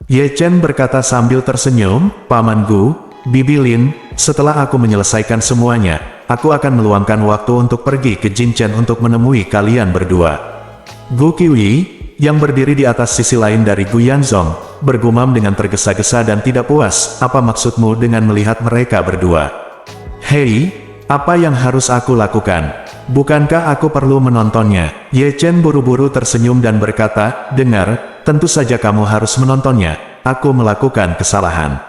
Ye Chen berkata sambil tersenyum, "Paman Gu, Bibi Lin, setelah aku menyelesaikan semuanya, aku akan meluangkan waktu untuk pergi ke Jinchen untuk menemui kalian berdua." Gu Qiuyi, yang berdiri di atas sisi lain dari Gu Yanzong, bergumam dengan tergesa-gesa dan tidak puas, "Apa maksudmu dengan melihat mereka berdua? Hei, apa yang harus aku lakukan? Bukankah aku perlu menontonnya?" Ye Chen buru-buru tersenyum dan berkata, "Dengar, tentu saja kamu harus menontonnya. Aku melakukan kesalahan.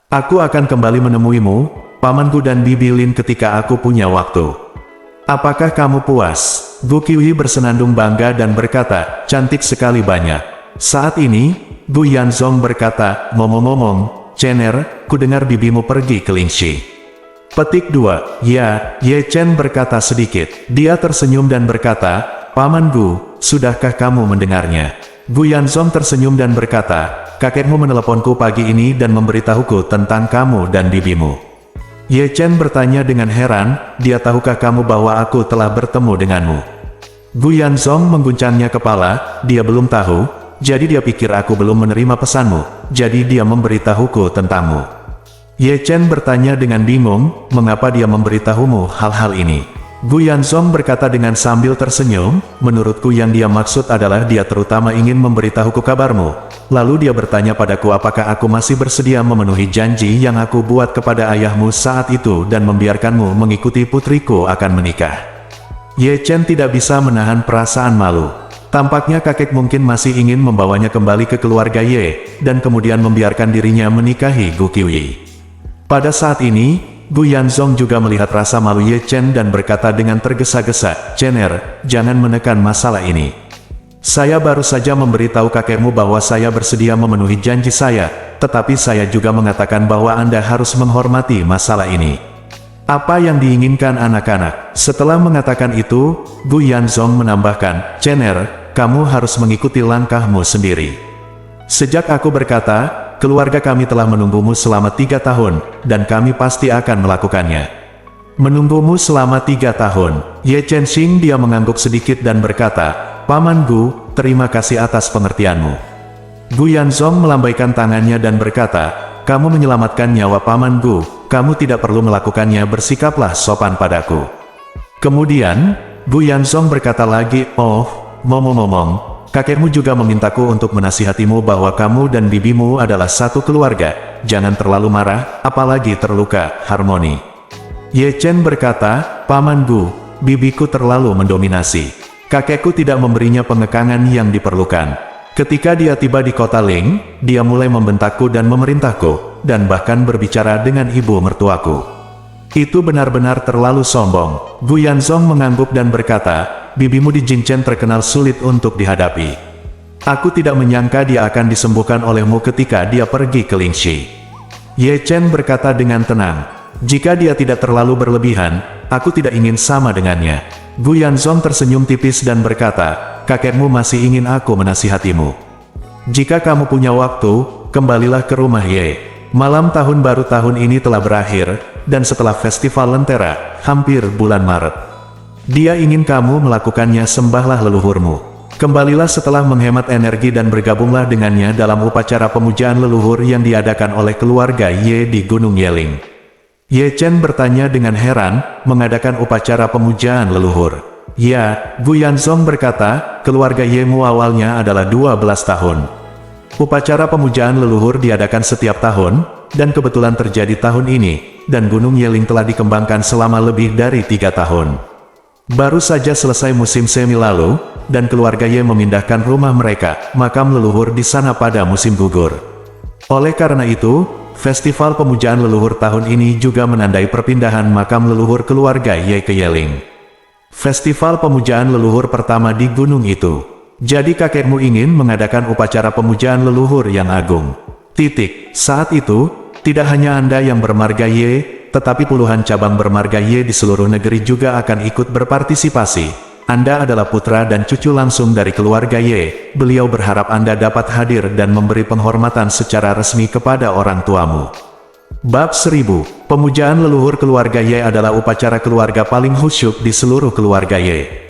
Aku akan kembali menemuimu, pamanku dan Bibi Lin ketika aku punya waktu. Apakah kamu puas?" Gu Qiuyi bersenandung bangga dan berkata, "Cantik sekali banyak." Saat ini, Gu Yanzong berkata, "Ngomong-ngomong, Chener, ku dengar bibimu pergi ke Lingxi." Petik 2. Ya, Ye Chen berkata sedikit. Dia tersenyum dan berkata, "Paman Gu, sudahkah kamu mendengarnya?" Gu Yanzong tersenyum dan berkata, "Kakekmu meneleponku pagi ini dan memberitahuku tentang kamu dan bibimu." Ye Chen bertanya dengan heran, "Dia tahukah kamu bahwa aku telah bertemu denganmu?" Gu Yanzong mengguncangnya kepala, "Dia belum tahu, jadi dia pikir aku belum menerima pesanmu, jadi dia memberitahuku tentangmu." Ye Chen bertanya dengan bingung, "Mengapa dia memberitahumu hal-hal ini?" Gu Yanzong berkata dengan sambil tersenyum, "Menurutku yang dia maksud adalah dia terutama ingin memberitahuku kabarmu." Lalu dia bertanya padaku apakah aku masih bersedia memenuhi janji yang aku buat kepada ayahmu saat itu dan membiarkanmu mengikuti putriku akan menikah. Ye Chen tidak bisa menahan perasaan malu. Tampaknya kakek mungkin masih ingin membawanya kembali ke keluarga Ye, dan kemudian membiarkan dirinya menikahi Gu Qiuyi. Pada saat ini, Gu Yanzong juga melihat rasa malu Ye Chen dan berkata dengan tergesa-gesa, "Chener, jangan menekan masalah ini. Saya baru saja memberitahu kakekmu bahwa saya bersedia memenuhi janji saya, tetapi saya juga mengatakan bahwa Anda harus menghormati masalah ini. Apa yang diinginkan anak-anak?" Setelah mengatakan itu, Gu Yanzong menambahkan, "Chener, kamu harus mengikuti langkahmu sendiri. Sejak aku berkata, keluarga kami telah menunggumu selama 3 tahun, dan kami pasti akan melakukannya." "Menunggumu selama 3 tahun. Ye Chen Xing dia mengangguk sedikit dan berkata, "Paman Gu, terima kasih atas pengertianmu." Gu Yanzong melambaikan tangannya dan berkata, "Kamu menyelamatkan nyawa Paman Gu, kamu tidak perlu melakukannya, bersikaplah sopan padaku." Kemudian, Gu Yanzong berkata lagi, "Oh, ngomong-ngomong, kakekmu juga memintaku untuk menasihatimu bahwa kamu dan bibimu adalah satu keluarga, jangan terlalu marah, apalagi terluka, harmoni." Ye Chen berkata, "Paman Gu, bibiku terlalu mendominasi. Kakekku tidak memberinya pengekangan yang diperlukan. Ketika dia tiba di kota Ling, dia mulai membentakku dan memerintahku, dan bahkan berbicara dengan ibu mertuaku. Itu benar-benar terlalu sombong." Gu Yanzong mengangguk dan berkata, "Bibimu di Jinchen terkenal sulit untuk dihadapi. Aku tidak menyangka dia akan disembuhkan olehmu ketika dia pergi ke Lingxi." Ye Chen berkata dengan tenang, "Jika dia tidak terlalu berlebihan, aku tidak ingin sama dengannya." Gu Yanzong tersenyum tipis dan berkata, "Kakekmu masih ingin aku menasihatimu. Jika kamu punya waktu, kembalilah ke rumah Ye. Malam tahun baru tahun ini telah berakhir, dan setelah festival Lentera, hampir bulan Maret. Dia ingin kamu melakukannya, sembahlah leluhurmu. Kembalilah setelah menghemat energi dan bergabunglah dengannya dalam upacara pemujaan leluhur yang diadakan oleh keluarga Ye di Gunung Yeling." Ye Chen bertanya dengan heran, "Mengadakan upacara pemujaan leluhur?" "Ya," Gu Yanzong berkata, "keluarga Yemu awalnya adalah 12 tahun. Upacara pemujaan leluhur diadakan setiap tahun, dan kebetulan terjadi tahun ini, dan Gunung Yeling telah dikembangkan selama lebih dari 3 tahun. Baru saja selesai musim semi lalu, dan keluarga Ye memindahkan rumah mereka, makam leluhur di sana pada musim gugur. Oleh karena itu, festival pemujaan leluhur tahun ini juga menandai perpindahan makam leluhur keluarga Ye ke Yeling. Festival pemujaan leluhur pertama di gunung itu. Jadi kakekmu ingin mengadakan upacara pemujaan leluhur yang agung. Saat itu, tidak hanya Anda yang bermarga Ye, tetapi puluhan cabang bermarga Ye di seluruh negeri juga akan ikut berpartisipasi. Anda adalah putra dan cucu langsung dari keluarga Ye. Beliau berharap Anda dapat hadir dan memberi penghormatan secara resmi kepada orang tuamu." Bab 1000. Pemujaan leluhur keluarga Ye adalah upacara keluarga paling khusyuk di seluruh keluarga Ye.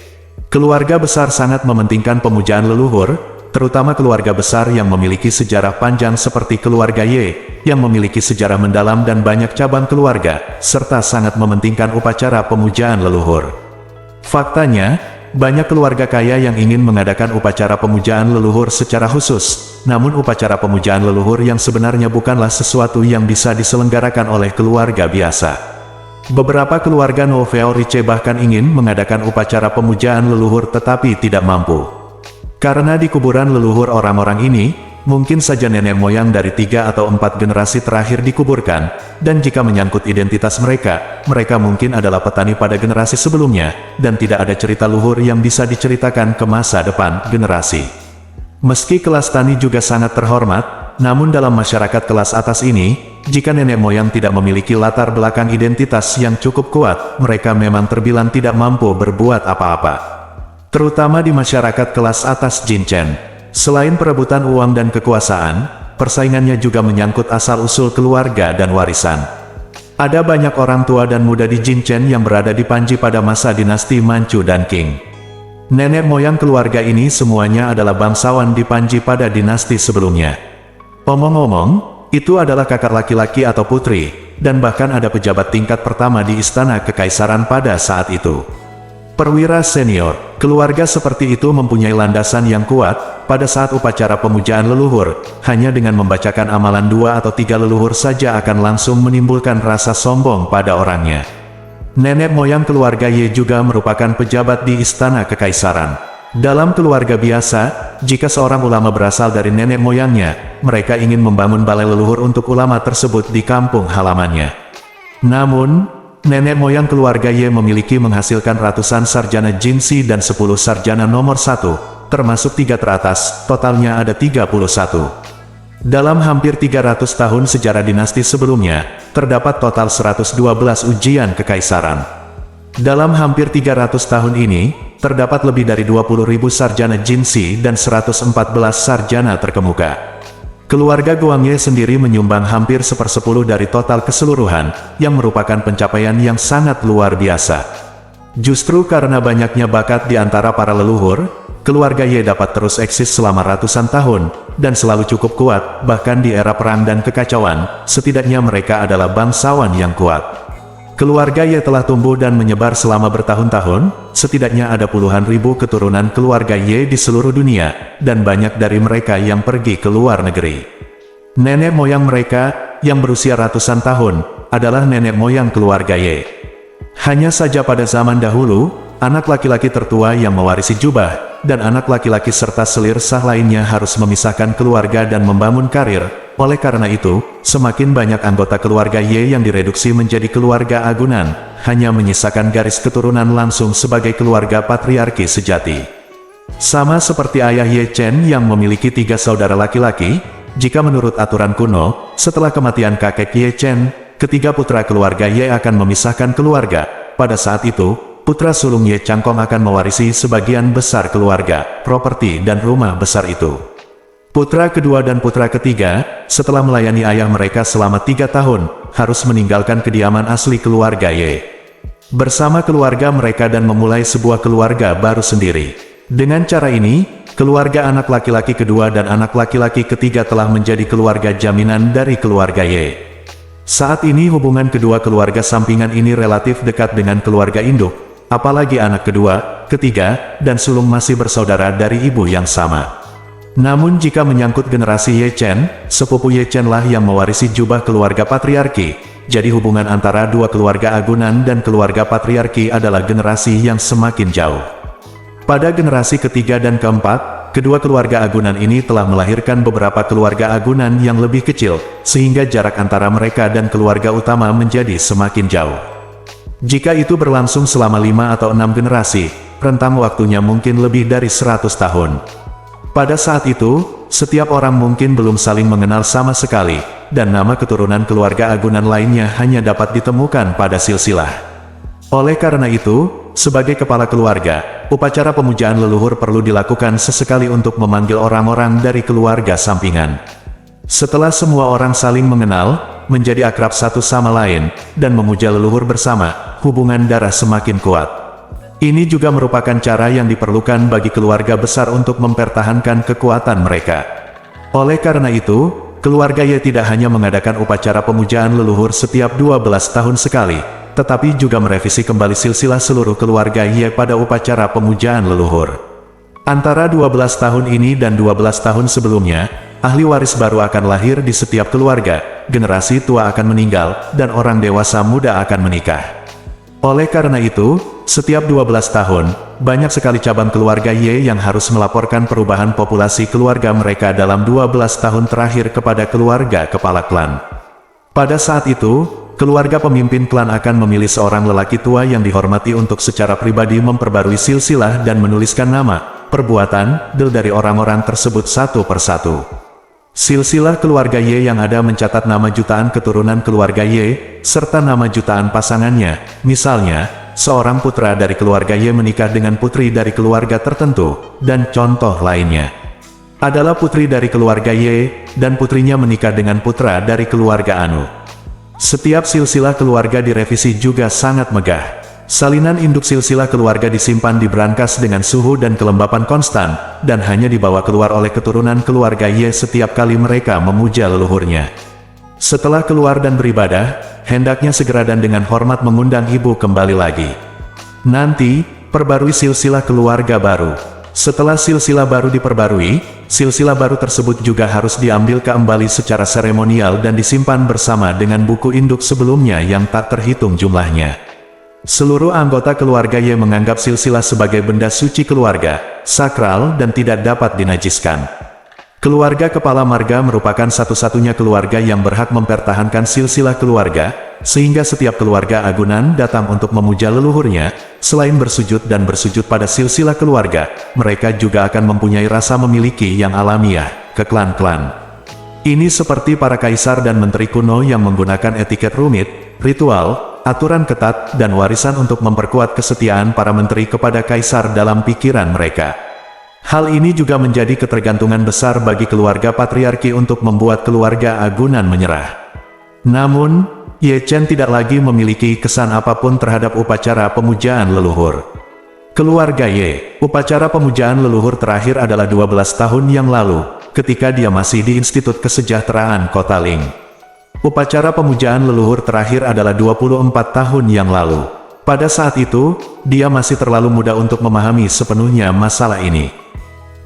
Keluarga besar sangat mementingkan pemujaan leluhur, terutama keluarga besar yang memiliki sejarah panjang seperti keluarga Ye, yang memiliki sejarah mendalam dan banyak cabang keluarga, serta sangat mementingkan upacara pemujaan leluhur. Faktanya, banyak keluarga kaya yang ingin mengadakan upacara pemujaan leluhur secara khusus, namun upacara pemujaan leluhur yang sebenarnya bukanlah sesuatu yang bisa diselenggarakan oleh keluarga biasa. Beberapa keluarga Noveaurice bahkan ingin mengadakan upacara pemujaan leluhur tetapi tidak mampu. Karena di kuburan leluhur orang-orang ini, mungkin saja nenek moyang dari 3 atau 4 generasi terakhir dikuburkan, dan jika menyangkut identitas mereka mungkin adalah petani pada generasi sebelumnya, dan tidak ada cerita luhur yang bisa diceritakan ke masa depan generasi. Meski kelas tani juga sangat terhormat, namun dalam masyarakat kelas atas ini, jika nenek moyang tidak memiliki latar belakang identitas yang cukup kuat, mereka memang terbilang tidak mampu berbuat apa-apa. Terutama di masyarakat kelas atas Jinchen. Selain perebutan uang dan kekuasaan, persaingannya juga menyangkut asal-usul keluarga dan warisan. Ada banyak orang tua dan muda di Jinchen yang berada di Panji pada masa dinasti Manchu dan Qing. Nenek moyang keluarga ini semuanya adalah bangsawan di Panji pada dinasti sebelumnya. Omong-omong, itu adalah kakak laki-laki atau putri, dan bahkan ada pejabat tingkat pertama di istana kekaisaran pada saat itu. Perwira senior, keluarga seperti itu mempunyai landasan yang kuat. Pada saat upacara pemujaan leluhur, hanya dengan membacakan amalan 2 atau 3 leluhur saja akan langsung menimbulkan rasa sombong pada orangnya. Nenek moyang keluarga Ye juga merupakan pejabat di istana kekaisaran. Dalam keluarga biasa, jika seorang ulama berasal dari nenek moyangnya, mereka ingin membangun balai leluhur untuk ulama tersebut di kampung halamannya. Namun, nenek moyang keluarga Ye memiliki menghasilkan ratusan sarjana Jinsi dan 10 sarjana nomor 1, termasuk 3 teratas, totalnya ada 31. Dalam hampir 300 tahun sejarah dinasti sebelumnya, terdapat total 112 ujian kekaisaran. Dalam hampir 300 tahun ini, terdapat lebih dari 20.000 sarjana Jinsi dan 114 sarjana terkemuka. Keluarga Guangye sendiri menyumbang hampir 1/10 dari total keseluruhan, yang merupakan pencapaian yang sangat luar biasa. Justru karena banyaknya bakat di antara para leluhur, keluarga Ye dapat terus eksis selama ratusan tahun, dan selalu cukup kuat, bahkan di era perang dan kekacauan, setidaknya mereka adalah bangsawan yang kuat. Keluarga Ye telah tumbuh dan menyebar selama bertahun-tahun, setidaknya ada puluhan ribu keturunan keluarga Ye di seluruh dunia, dan banyak dari mereka yang pergi ke luar negeri. Nenek moyang mereka, yang berusia ratusan tahun, adalah nenek moyang keluarga Ye. Hanya saja pada zaman dahulu, anak laki-laki tertua yang mewarisi jubah, dan anak laki-laki serta selir sah lainnya harus memisahkan keluarga dan membangun karir. Oleh karena itu, semakin banyak anggota keluarga Ye yang direduksi menjadi keluarga agunan, hanya menyisakan garis keturunan langsung sebagai keluarga patriarki sejati. Sama seperti ayah Ye Chen yang memiliki 3 saudara laki-laki, jika menurut aturan kuno, setelah kematian kakek Ye Chen, ketiga putra keluarga Ye akan memisahkan keluarga. Pada saat itu, putra sulung Ye Changkong akan mewarisi sebagian besar keluarga, properti dan rumah besar itu. Putra kedua dan putra ketiga, setelah melayani ayah mereka selama 3 tahun, harus meninggalkan kediaman asli keluarga Ye bersama keluarga mereka dan memulai sebuah keluarga baru sendiri. Dengan cara ini, keluarga anak laki-laki kedua dan anak laki-laki ketiga telah menjadi keluarga jaminan dari keluarga Ye. Saat ini hubungan kedua keluarga sampingan ini relatif dekat dengan keluarga induk, apalagi anak kedua, ketiga, dan sulung masih bersaudara dari ibu yang sama. Namun jika menyangkut generasi Ye Chen, sepupu Ye Chen lah yang mewarisi jubah keluarga patriarki, jadi hubungan antara dua keluarga agunan dan keluarga patriarki adalah generasi yang semakin jauh. Pada generasi ketiga dan keempat, kedua keluarga agunan ini telah melahirkan beberapa keluarga agunan yang lebih kecil, sehingga jarak antara mereka dan keluarga utama menjadi semakin jauh. Jika itu berlangsung selama 5 atau 6 generasi, rentang waktunya mungkin lebih dari 100 tahun. Pada saat itu, setiap orang mungkin belum saling mengenal sama sekali, dan nama keturunan keluarga agunan lainnya hanya dapat ditemukan pada silsilah. Oleh karena itu, sebagai kepala keluarga, upacara pemujaan leluhur perlu dilakukan sesekali untuk memanggil orang-orang dari keluarga sampingan. Setelah semua orang saling mengenal, menjadi akrab satu sama lain, dan memuja leluhur bersama, hubungan darah semakin kuat. Ini juga merupakan cara yang diperlukan bagi keluarga besar untuk mempertahankan kekuatan mereka. Oleh karena itu, keluarga Ye tidak hanya mengadakan upacara pemujaan leluhur setiap 12 tahun sekali, tetapi juga merevisi kembali silsilah seluruh keluarga Ye pada upacara pemujaan leluhur. Antara 12 tahun ini dan 12 tahun sebelumnya, ahli waris baru akan lahir di setiap keluarga, generasi tua akan meninggal, dan orang dewasa muda akan menikah. Oleh karena itu, setiap 12 tahun, banyak sekali cabang keluarga Ye yang harus melaporkan perubahan populasi keluarga mereka dalam 12 tahun terakhir kepada keluarga kepala klan. Pada saat itu, keluarga pemimpin klan akan memilih seorang lelaki tua yang dihormati untuk secara pribadi memperbarui silsilah dan menuliskan nama, perbuatan, dari orang-orang tersebut satu persatu. Silsilah keluarga Ye yang ada mencatat nama jutaan keturunan keluarga Ye, serta nama jutaan pasangannya. Misalnya, seorang putra dari keluarga Ye menikah dengan putri dari keluarga tertentu, dan contoh lainnya adalah putri dari keluarga Ye, dan putrinya menikah dengan putra dari keluarga Anu. Setiap silsilah keluarga direvisi juga sangat megah. Salinan induk silsilah keluarga disimpan di brankas dengan suhu dan kelembapan konstan, dan hanya dibawa keluar oleh keturunan keluarga Ye setiap kali mereka memuja leluhurnya. Setelah keluar dan beribadah, hendaknya segera dan dengan hormat mengundang ibu kembali lagi. Nanti, perbarui silsilah keluarga baru. Setelah silsilah baru diperbarui, silsilah baru tersebut juga harus diambil kembali secara seremonial dan disimpan bersama dengan buku induk sebelumnya yang tak terhitung jumlahnya. Seluruh anggota keluarga Ye menganggap silsilah sebagai benda suci keluarga, sakral dan tidak dapat dinajiskan. Keluarga kepala marga merupakan satu-satunya keluarga yang berhak mempertahankan silsilah keluarga, sehingga setiap keluarga agunan datang untuk memuja leluhurnya. Selain bersujud dan bersujud pada silsilah keluarga, mereka juga akan mempunyai rasa memiliki yang alamiah ke klan-klan. Ini seperti para kaisar dan menteri kuno yang menggunakan etiket rumit, ritual, aturan ketat, dan warisan untuk memperkuat kesetiaan para menteri kepada kaisar dalam pikiran mereka. Hal ini juga menjadi ketergantungan besar bagi keluarga patriarki untuk membuat keluarga agunan menyerah. Namun, Ye Chen tidak lagi memiliki kesan apapun terhadap upacara pemujaan leluhur. Keluarga Ye, upacara pemujaan leluhur terakhir adalah 12 tahun yang lalu, ketika dia masih di Institut Kesejahteraan Kota Ling. Upacara pemujaan leluhur terakhir adalah 24 tahun yang lalu. Pada saat itu, dia masih terlalu muda untuk memahami sepenuhnya masalah ini.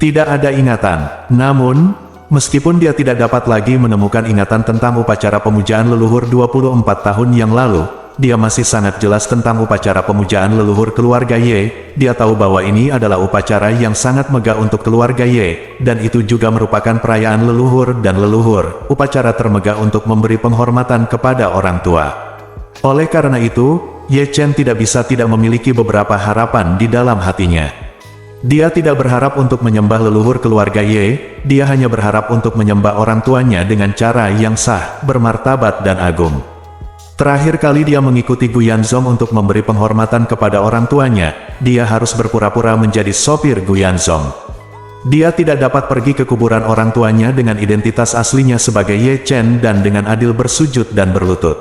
Tidak ada ingatan, namun, meskipun dia tidak dapat lagi menemukan ingatan tentang upacara pemujaan leluhur 24 tahun yang lalu, dia masih sangat jelas tentang upacara pemujaan leluhur keluarga Ye. Dia tahu bahwa ini adalah upacara yang sangat megah untuk keluarga Ye, dan itu juga merupakan perayaan leluhur dan leluhur, upacara termegah untuk memberi penghormatan kepada orang tua. Oleh karena itu, Ye Chen tidak bisa tidak memiliki beberapa harapan di dalam hatinya. Dia tidak berharap untuk menyembah leluhur keluarga Ye, dia hanya berharap untuk menyembah orang tuanya dengan cara yang sah, bermartabat dan agung. Terakhir kali dia mengikuti Gu Yanzong untuk memberi penghormatan kepada orang tuanya, dia harus berpura-pura menjadi sopir Gu Yanzong. Dia tidak dapat pergi ke kuburan orang tuanya dengan identitas aslinya sebagai Ye Chen dan dengan adil bersujud dan berlutut.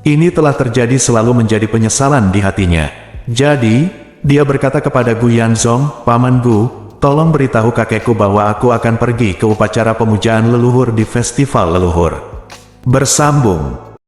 Ini telah terjadi selalu menjadi penyesalan di hatinya. Jadi, dia berkata kepada Gu Yanzong, "Paman Gu, tolong beritahu kakekku bahwa aku akan pergi ke upacara pemujaan leluhur di festival leluhur." Bersambung.